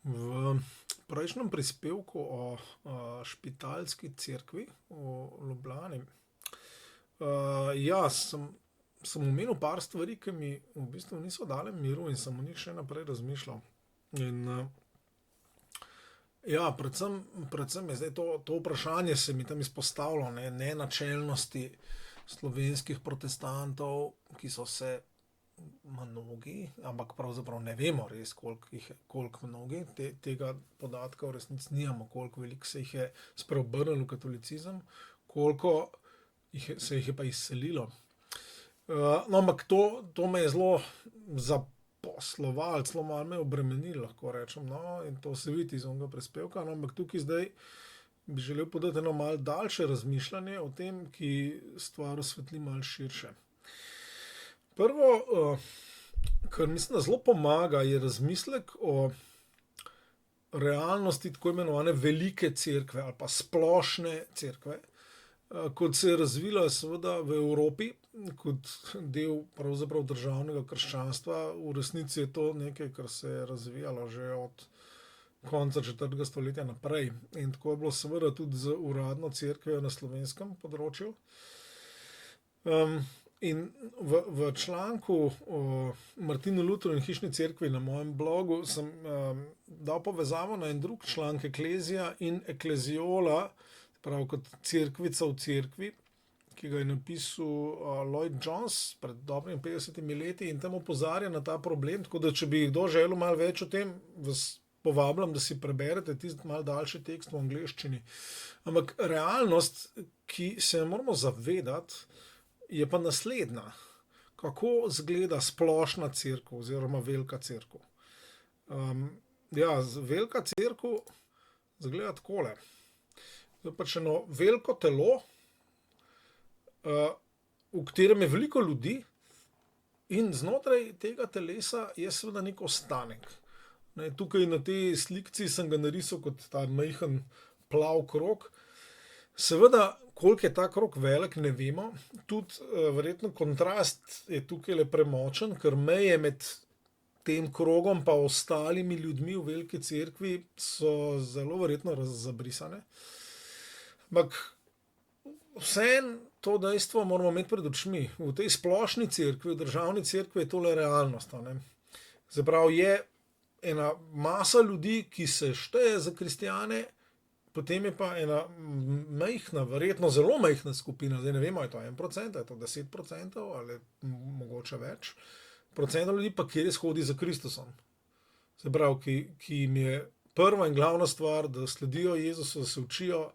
V prejšnjem prispevku o Špitalski cerkvi v Ljubljani, ja, sem omenil par stvari, ki mi v bistvu niso dale miru in sem o njih še naprej razmišljal. In ja, predvsem je zdaj to vprašanje se mi tam izpostavilo, ne načelnosti slovenskih protestantov, ki so se mnogi, ampak pravzaprav ne vemo res, koliko mnogi, tega podatka v resnici nimamo, koliko veliko se jih je spreobrnilo v katolicizem, koliko se jih je pa izselilo. No, ampak to me je zelo zaposlovalo, celo malo me je obremenilo, lahko rečem, no, in to se vidi iz onega prispevka, no, ampak tukaj zdaj bi želel podati eno malo daljše razmišljanje o tem, ki stvar osvetli malo širše. Prvo, kar mislim, da zelo pomaga, je razmislek o realnosti tako imenovane velike cerkve ali pa splošne cerkve, kot se je razvila seveda v Evropi, kot del pravzaprav državnega krščanstva. V resnici je to nekaj, kar se je razvijalo že od konca 4. stoletja naprej. In tako je bilo seveda tudi z uradno cerkvijo na slovenskem področju. In v članku o Martinu Lutru in hišni cerkvi na mojem blogu sem dal povezavo na en drug članek Eklezija in Ekleziola, prav kot cerkvica v cerkvi, ki ga je napisal Lloyd Jones pred dobrimi 50 leti in tam opozarja na ta problem, tako da če bi kdo želel malo več o tem, vas povabljam, da si preberete tisti malo daljši tekst v angleščini. Ampak realnost, ki se moramo zavedati, je pa naslednja. Kako izgleda splošna cerkev oziroma velika cerkev? Ja, velika cerkev izgleda takole. To je pač eno veliko telo, v katerem je veliko ljudi in znotraj tega telesa je seveda nek ostanek. Tukaj na tej slikci sem ga narisal kot ta majhen plav krog. Seveda, koliko je ta krog velik, ne vemo. Tudi verjetno kontrast je tukaj le premočen, ker meje med tem krogom pa ostalimi ljudmi v veliki cerkvi so zelo verjetno zabrisane. Ampak vseeno to dejstvo moramo imeti pred očmi. V tej splošni cerkvi, v državni cerkvi je tole realnost. Se pravi, je ena masa ljudi, ki se šteje za kristjane, potem je pa ena majhna, verjetno zelo majhna skupina, zdaj ne vemo, je to 1%, je to 10% ali mogoče več, procentov ljudi pa, ki res hodi za Kristusom. Se pravi, ki jim je prva in glavna stvar, da sledijo Jezusu, da se učijo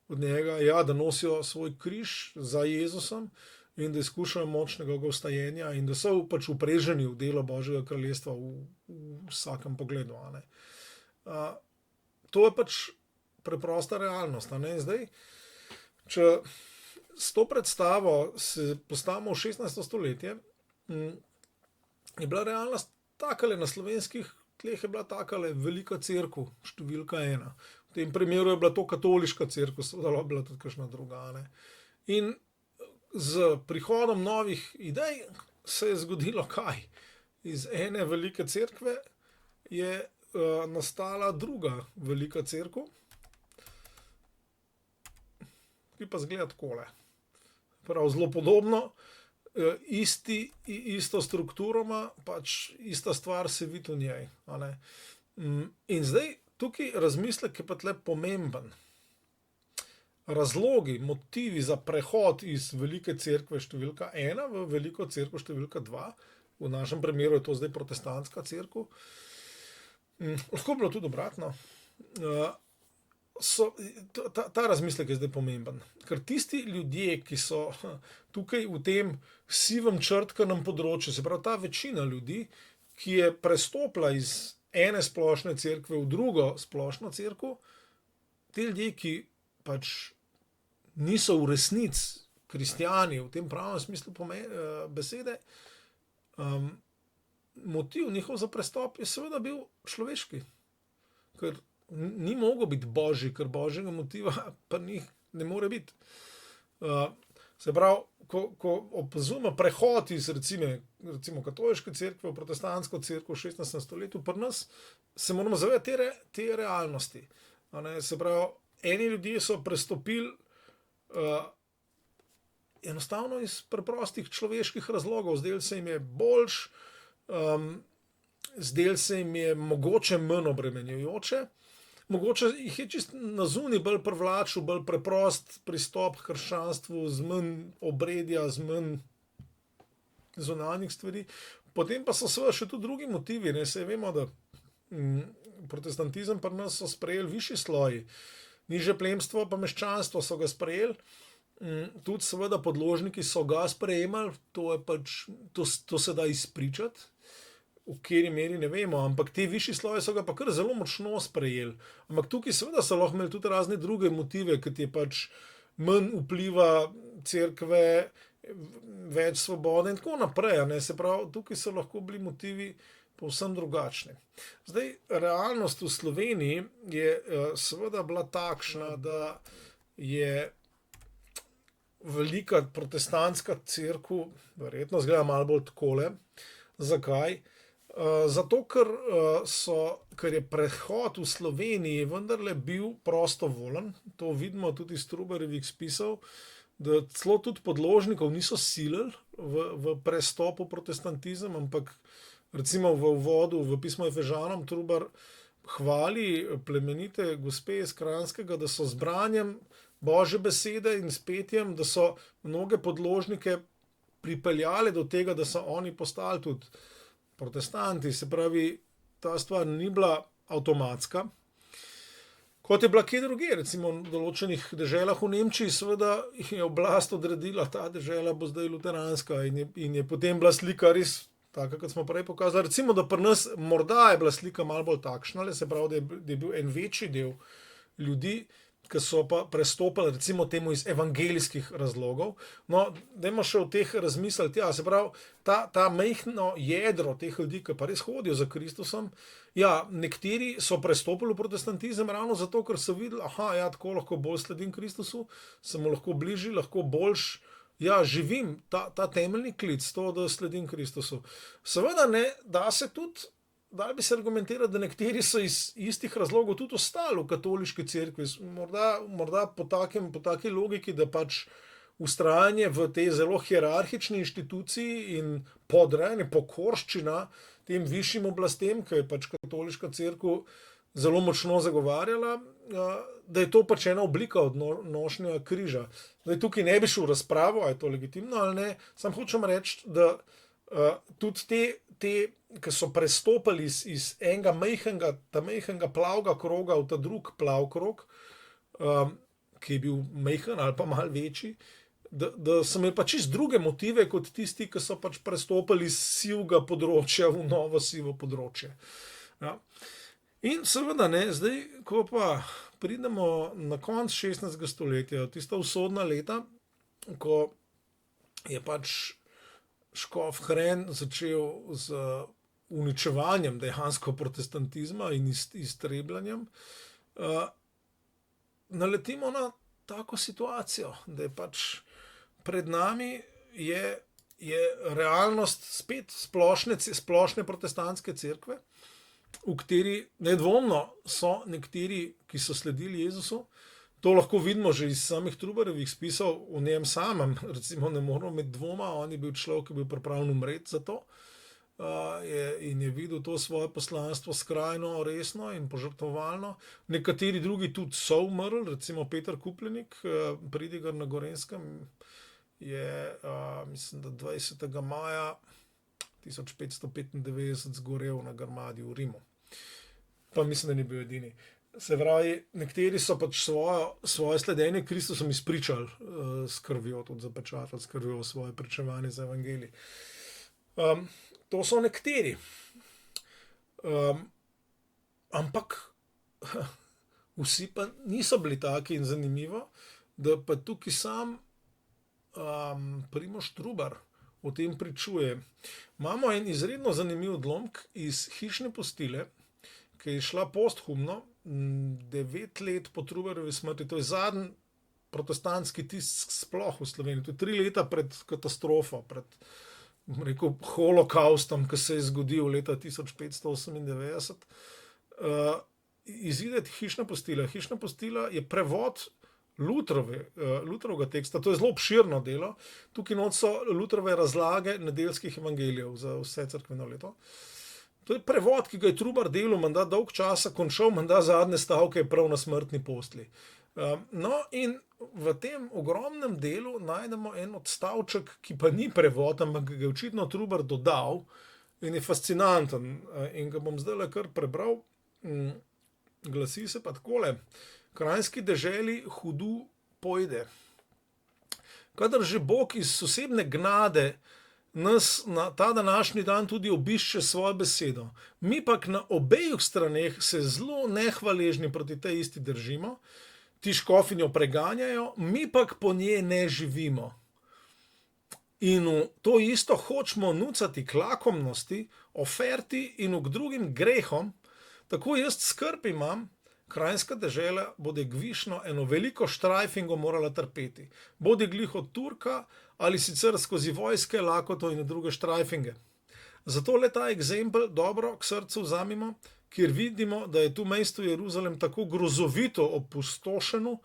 od njega, ja, da nosijo svoj križ za Jezusom in da izkušajo moč njegovega vstajenja in da so pač upreženi v delo Božjega kraljestva v vsakem pogledu. To je pač preprosta realnost. Zdaj, če s to predstavo se postavimo v 16. stoletje, je bila realnost takale, na slovenskih tleh je bila takale velika cerkev, številka 1. V tem primeru je bila to katoliška cerkev, seveda bila tudi kakšna druga. In z prihodom novih idej se je zgodilo kaj? Iz ene velike cerkve je nastala druga velika cerkev, ki pa izgleda takole. Prav zelo podobno, isto strukturoma, pač ista stvar se vidi v njej. In zdaj tukaj razmislek je pa tle pomemben. Razlogi, motivi za prehod iz velike cerkve številka 1 v veliko cerkev številka 2, v našem primeru je to zdaj protestantska cerkev, lahko bilo tudi obratno, ta razmislek je zdaj pomemben. Ker tisti ljudje, ki so tukaj v tem sivem črtkanem področju, se pravi ta večina ljudi, ki je prestopila iz ene splošne cerkve v drugo splošno cerkev, ti ljudje, ki pač niso v resnici kristjani v tem pravem smislu besede, motiv njihov za prestop je seveda bil človeški. Ker ni mogel biti božji, ker božjega motiva pa njih ne more biti. Se pravi, ko opazujemo prehod iz recimo katoliške cerkve v protestantsko cerkev v 16. stoletju, pri nas se moramo zavedati te realnosti. Se pravi, eni ljudje so prestopili enostavno iz preprostih človeških razlogov, zdelo se jim je boljš, zdelo se jim je mogoče manj obremenjujoče, mogoče jih je čist na zunaj bolj privlačil, bolj preprost pristop k krščanstvu, z manj obredja, z manj zunanjih stvari. Potem pa so seveda še tudi drugi motivi, saj vemo, da protestantizem pri nas so sprejeli višji sloji, nižje plemstvo pa meščanstvo so ga sprejeli, tudi seveda podložniki so ga sprejemali, to se da izpričati, v kateri meri ne vemo, ampak te višji sloji so ga pa kar zelo močno sprejeli. Ampak tukaj seveda so lahko imeli tudi razne druge motive, kot je pač manj vpliva cerkve, več svobode in tako naprej. Se pravi, tukaj so lahko bili motivi povsem drugačni. Zdaj, realnost v Sloveniji je seveda bila takšna, da je velika protestantska cerkev, verjetno izgleda malo bolj takole. Zakaj? Zato, ker je prehod v Sloveniji vendarle bil prostovoljen, to vidimo tudi iz Trubarjevih spisov, da celo tudi podložnikov niso silili v prestop v protestantizem, ampak recimo v uvodu v pismo Efežanom Trubar hvali plemenite gospe iz Kranjskega, da so z branjem Božje besede in s petjem, da so mnoge podložnike pripeljali do tega, da so oni postali tudi protestanti. Se pravi, ta stvar ni bila avtomatska, kot je bila kje drugje. Recimo v določenih deželah v Nemčiji seveda je oblast odredila, ta dežela bo zdaj luteranska in je potem bila slika res taka, kot smo prej pokazali. Recimo, da pri nas morda je bila slika malo bolj takšna, se pravi, da je bil en večji del ljudi, ki so pa prestopili recimo temu iz evangelijskih razlogov. No, dajmo še o teh razmisliti. Se pravi, ta majhno jedro teh ljudi, ki pa res hodijo za Kristusom, nekateri so prestopili v protestantizem ravno zato, ker so videli, tako lahko bolj sledim Kristusu, se mu lahko bližji, lahko boljš, živim ta temeljni klic, to, da sledim Kristusu. Seveda ne, da bi se argumentirati, da nekateri so iz istih razlogov tudi ostali v katoliški cerkvi, morda po taki logiki, da pač vztrajanje v tej zelo hierarhični inštituciji in podrejanje, pokorščina tem višjim oblastem, ki je pač katoliška cerkev zelo močno zagovarjala, da je to pač ena oblika odnošnja križa. Zdaj, tukaj ne bi šel v razpravo, a je to legitimno ali ne, sam hočem reči, da tudi te, ki so prestopili iz enega majhnega plavega kroga v ta drug plav krog, ki je bil majhen ali pa malo večji, da so imeli pa čisto druge motive kot tisti, ki so pač prestopili iz sivega področja v novo sivo področje. In seveda, zdaj, ko pa pridemo na konec 16. stoletja, tista usodna leta, ko je pač škof Hren začel z uničevanjem dejansko protestantizma in iztrebljanjem, naletimo na tako situacijo, da je pač pred nami je realnost spet splošne protestantske cerkve, v kateri nedvomno so nekateri, ki so sledili Jezusu. To lahko vidimo že iz samih Trubarjevih spisov o njem samem. Recimo ne moramo imeti dvoma, on je bil človek, ki je bil pripravljen umreti za to in je videl to svoje poslanstvo skrajno resno in požrtvovalno. Nekateri drugi tudi so umrli, recimo Peter Kupljenik, pridigar na Gorenjskem, je mislim, da 20. maja 1595 zgorel na Grmadi v Rimu. Pa mislim, da ni bil edini. Se pravi, nekateri so pač svoje sledenje Kristusom izpričali s krvjo, tudi zapečatili s krvjo svoje pričevanje za evangelij. To so nekateri. Ampak vsi pa niso bili taki in zanimivo, da pa tukaj sam Primož Trubar o tem pričuje. Imamo en izredno zanimiv odlomek iz Hišne postile, ki je šla posthumno 9 let po Trubarjevi smrti. To je protestantski tisk sploh v Sloveniji. To je 3 leta pred katastrofo, pred holokaustom, ki se je zgodil leta 1598. Izide Hišna postila. Hišna postila je prevod Lutrovega teksta, to je zelo obširno delo. Tukaj not so Lutrove razlage nedeljskih evangelijev za vse cerkveno leto. To je prevod, ki ga je Trubar delal, menda dolg časa, končal menda zadnje stavke prav na smrtni postli. No, in v tem ogromnem delu najdemo en odstavček, ki pa ni prevod, ampak ga je očitno Trubar dodal in je fascinanten. In ga bom zdaj kar prebral. Glasi se pa takole. Kranjski deželi hudu pojde. Kadar že Bog iz osebne gnade nas na ta današnji dan tudi obišče svojo besedo, mi pa na obeh straneh se zelo nehvaležni proti tej isti držimo, ti škofinjo preganjajo, mi pa po njej ne živimo. In v to isto hočemo nucati k lakomnosti, oferti in k drugim grehom, tako jaz skrb imam, Kranjska dežela bode gvišno eno veliko štrajfingo morala trpeti. Bodi glih od Turka ali sicer skozi vojske, lakoto in druge štrajfinge. Zato le ta egzempel dobro k srcu vzamimo, kjer vidimo, da je tu mesto Jeruzalem tako grozovito opustošeno,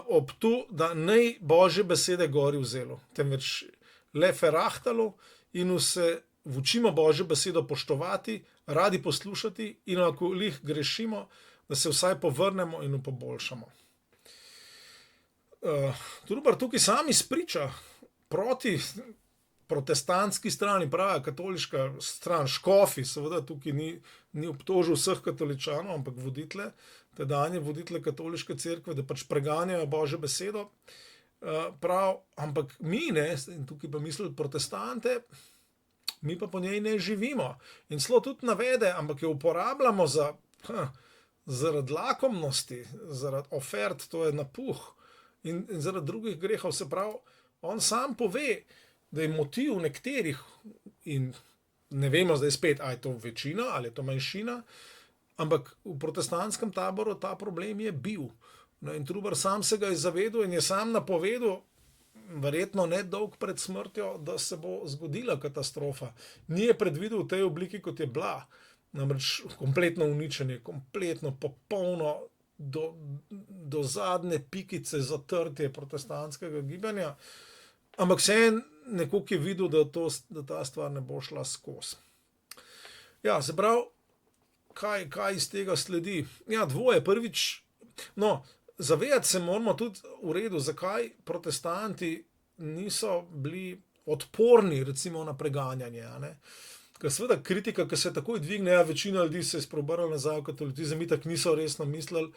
ob tu, da nej Božje besede gori vzelo, temveč le ferahtalo in se učimo Božjo besedo poštovati, radi poslušati in ako lih grešimo, da se vsaj povrnemo in poboljšamo. Trubar tukaj sam izpriča proti protestantski strani, pravi katoliška stran, škofi, seveda tukaj ni obtožil vseh katoličanov, ampak voditelje, tedanje voditelje katoliške cerkve, da pač preganjajo Božjo besedo. Ampak mi ne, in tukaj pa misli protestante, mi pa po njej ne živimo. In celo tudi navede, ampak jo uporabljamo zaradi lakomnosti, zaradi ofert, to je napuh, in zaradi drugih grehov. Se pravi, on sam pove, da je motiv nekaterih, in ne vemo zdaj spet, ali je to večina, ali je to manjšina, ampak v protestantskem taboru ta problem je bil. No, in Trubar sam se ga je zavedel in je sam napovedal, verjetno ne dolg pred smrtjo, da se bo zgodila katastrofa. Ni je predvidel v tej obliki, kot je bila. Namreč kompletno uničenje, kompletno, popolno, do zadnje pikice zatrtje protestantskega gibanja, ampak vseeno nekoliko je videl, da ta stvar ne bo šla skozi. Ja, se pravi, kaj iz tega sledi? Ja, dvoje, prvič, zavedati se moramo tudi v redu, zakaj protestanti niso bili odporni, recimo, na preganjanje, ne? Ker seveda kritika, ki se takoj dvigne, večina ljudi se je spreobrnila nazaj v katolicizem, itak niso resno mislili.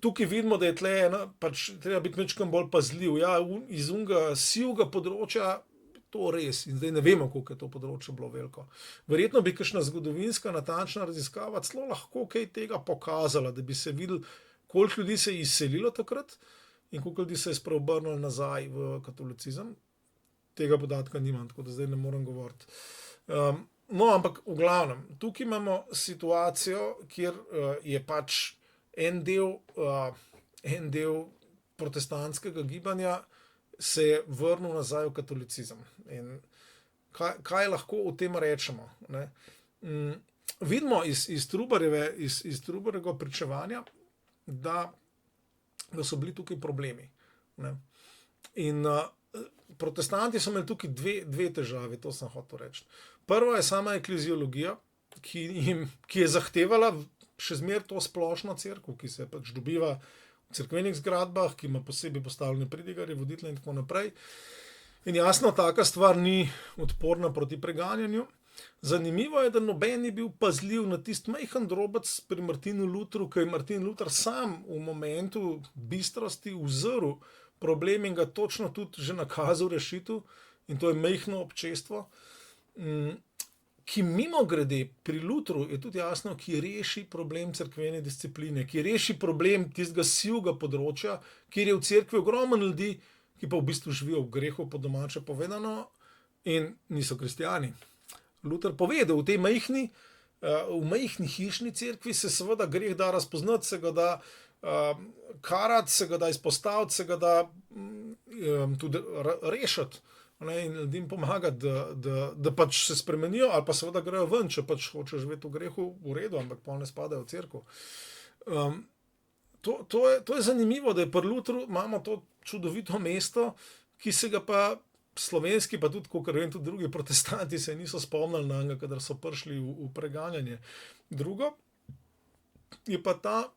Tukaj vidimo, da je tle pač treba biti mečkam bolj pazljiv. Ja, iz unga sivega področja, to res, in zdaj ne vemo, koliko je to področje bilo veliko. Verjetno bi kakšna zgodovinska natančna raziskava celo lahko kaj tega pokazala, da bi se videli, koliko ljudi se je izselilo takrat in koliko ljudi se je spreobrnilo nazaj v katolicizem. Tega podatka nimam, tako da zdaj ne morem govoriti. Ampak v glavnem, tukaj imamo situacijo, kjer je pač en del protestantskega gibanja se je vrnil nazaj v katolicizem. In kaj lahko o tem rečemo? Ne? Vidimo iz Trubarjevega pričevanja, da so bili tukaj problemi. Ne? In protestanti so imeli tukaj dve težave, to sem hotel reči. Prva je sama ekleziologija, ki je zahtevala še zmeraj to splošno cerkev, ki se pač dobiva v cerkvenih zgradbah, ki ima posebej postavljene pridigarje, voditelje in tako naprej. In jasno, taka stvar ni odporna proti preganjanju. Zanimivo je, da noben ni bil pazljiv na tisti majhen drobec pri Martinu Lutru, ker je Martin Luther sam v momentu bistrosti uzrl problem in ga točno tudi že nakazal rešitev, in to je majhno občestvo, ki mimogrede pri Lutru je tudi jasno, ki reši problem cerkvene discipline, ki reši problem tistega sivega področja, kjer je v cerkvi ogromno ljudi, ki pa v bistvu živijo v grehu, po domače povedano, in niso kristijani. Luther pove, da v majhni hišni cerkvi se seveda greh da razpoznati, se ga da karati, se ga da izpostaviti, se ga da tudi rešiti. In ljudem pomagati, da pač se spremenijo, ali pa seveda grejo ven, če pač hočeš živeti v grehu, v redu, ampak pol ne spadajo v cerkev. To je zanimivo, da je pri Lutru imamo to čudovito mesto, ki se ga pa slovenski, pa tudi, kot vem, tudi drugi protestanti se niso spomnili na njega, kadar so prišli v preganjanje. Drugo je pa ta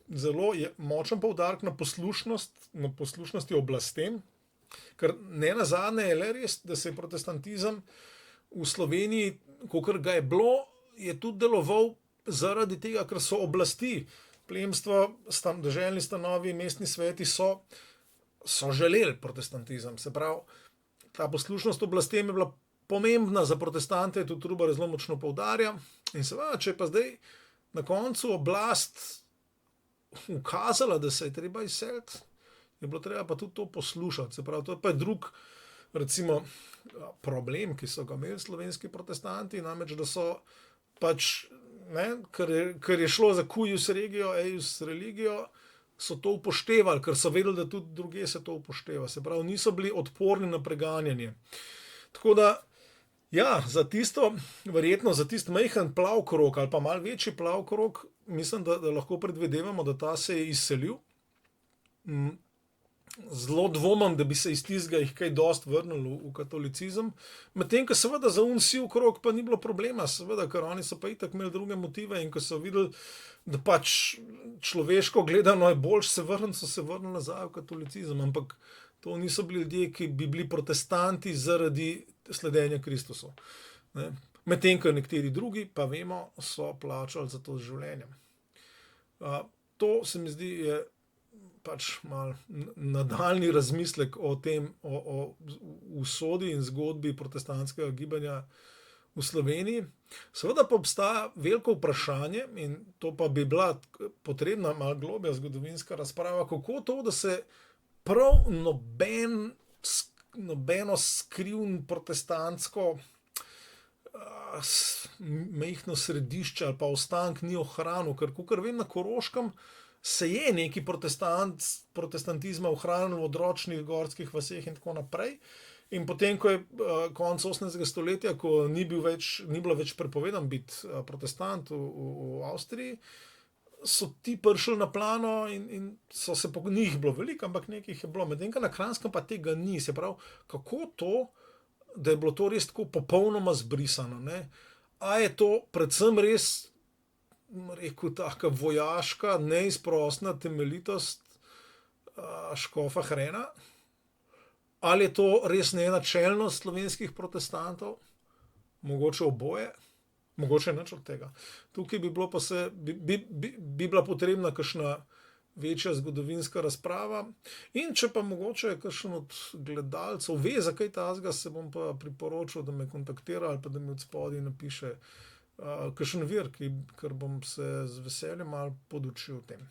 zelo močen poudarek na poslušnosti oblastem, ker ne nazadnje je le res, da se je protestantizem v Sloveniji, kakor ga je bilo, je tudi deloval zaradi tega, ker so oblasti, plemstvo, deželni stanovi, mestni sveti so želeli protestantizem. Se pravi, ta poslušnost oblastem je bila pomembna za protestante, tudi Trubar zelo močno poudarja. In seveda, če je pa zdaj na koncu oblast ukazala, da se je treba izseliti, je bilo treba pa tudi to poslušati. Se pravi, to je pa drug, recimo, problem, ki so ga imeli slovenski protestanti, namreč, da so pač, ker je šlo za cuius regio, eius religio, so to upoštevali, ker so vedeli, da tudi druge se to upošteva. Se pravi, niso bili odporni na preganjanje. Tako da, ja, verjetno za tisti majhen plav krog ali pa malo večji plav krog, mislim, da lahko predvidevamo, da ta se je izselil. Zelo dvomim, da bi se iz tistega jih kaj dost vrnilo v katolicizem. Medtem, ko seveda za siv krog pa ni bilo problema, seveda, ker oni so pa itak imeli druge motive in ko so videli, da pač človeško gledano je boljše se vrniti, so se vrnili nazaj v katolicizem, ampak to niso bili ljudje, ki bi bili protestanti zaradi sledenja Kristusu. Medtem, ko nekateri drugi, pa vemo, so plačali za to z življenjem. To se mi zdi je pač mal nadaljni razmislek o tem, o usodi in zgodbi protestantskega gibanja v Sloveniji. Seveda pa obstaja veliko vprašanje in to pa bi bila potrebna malo globja zgodovinska razprava, kako to, da se prav nobeno skrivno protestantsko majhno središče ali pa ostank ni ohranil, ker kakor vem, na Koroškem se je neki protestantizma ohranil v odročnih gorskih vaseh in tako naprej. In potem, ko je konec 18. stoletja, ko ni bilo več prepovedan biti protestant v Avstriji, so ti prišli na plano in so se njih bilo veliko, ampak nekih je bilo. Medtem, ko na Kranjskem pa tega ni. Se pravi, kako to, da je bilo to res tako popolnoma zbrisano, ne? A je to predvsem res, rekel, taka vojaška, neizprosna temeljitost škofa Hrena? Ali je to res nenačelnost slovenskih protestantov? Mogoče oboje? Mogoče nič od tega. Tukaj bi bilo pa bi bila potrebna kakšna večja zgodovinska razprava. In če pa mogoče kakšen od gledalcev ve, za kaj tazga, se bom pa priporočil, da me kontaktira ali pa da mi od spodaj napiše kakšen vir, ker bom se z veseljem malo podučil o tem.